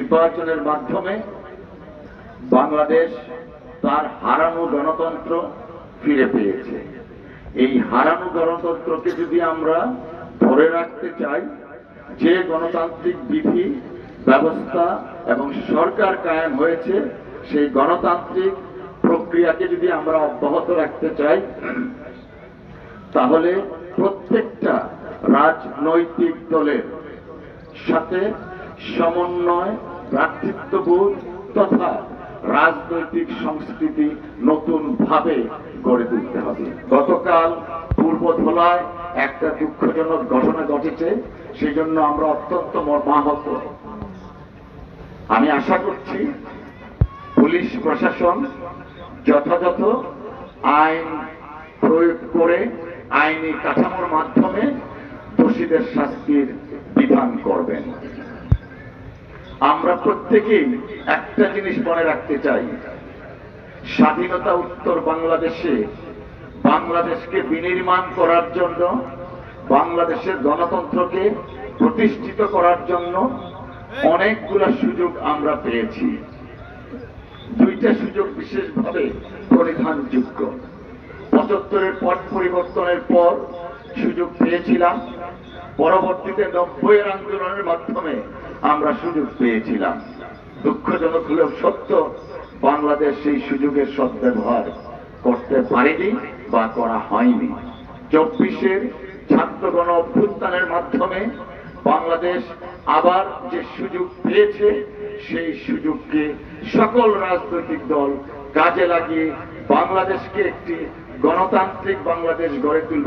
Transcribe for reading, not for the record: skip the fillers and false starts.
নির্বাচনের মাধ্যমে বাংলাদেশ তার হারানো গণতন্ত্র ফিরে পেয়েছে। এই হারানো গণতন্ত্রকে যদি আমরা ধরে রাখতে চাই, যে গণতান্ত্রিক বিধি ব্যবস্থা এবং সরকার কায়েম হয়েছে, সেই গণতান্ত্রিক প্রক্রিয়াকে যদি আমরা অব্যাহত রাখতে চাই, তাহলে প্রত্যেকটা রাজনৈতিক দলের সাথে সমন্বয়, ভ্রাতৃত্ববোধ তথা রাজনৈতিক সংস্কৃতি নতুন ভাবে গড়ে তুলতে হবে। গতকাল পূর্বধলায় একটা দুঃখজনক ঘটনা ঘটেছে, সেই জন্য আমরা অত্যন্ত মর্মাহত। আমি আশা করছি পুলিশ প্রশাসন যথাযথ আইন প্রয়োগ করে আইনি কাঠামোর মাধ্যমে দোষীদের শাস্তির বিধান করবেন। আমরা প্রত্যেকেই একটা জিনিস মনে রাখতে চাই, স্বাধীনতা উত্তর বাংলাদেশে বাংলাদেশকে বিনির্মাণ করার জন্য, বাংলাদেশের গণতন্ত্রকে প্রতিষ্ঠিত করার জন্য অনেকগুলো সুযোগ আমরা পেয়েছি। দুইটা সুযোগ বিশেষভাবে পরিধানযোগ্য। ৭৫-এর পট পরিবর্তনের পর সুযোগ পেয়েছিলাম, পরবর্তীতে ৯০-এর আন্দোলনের মাধ্যমে আমরা সুযোগ পেয়েছিলাম। দুঃখজনক হলেও সত্য, বাংলাদেশ সেই সুযোগের সদ্ব্যবহার করতে পারেনি বা করা হয়নি। ২৪-এর ছাত্র গণ অভ্যুত্থানের মাধ্যমে বাংলাদেশ আবার যে সুযোগ পেয়েছে, সেই সুযোগকে সকল রাজনৈতিক দল কাজে লাগিয়ে বাংলাদেশকে একটি গণতান্ত্রিক বাংলাদেশ গড়ে তুলবে।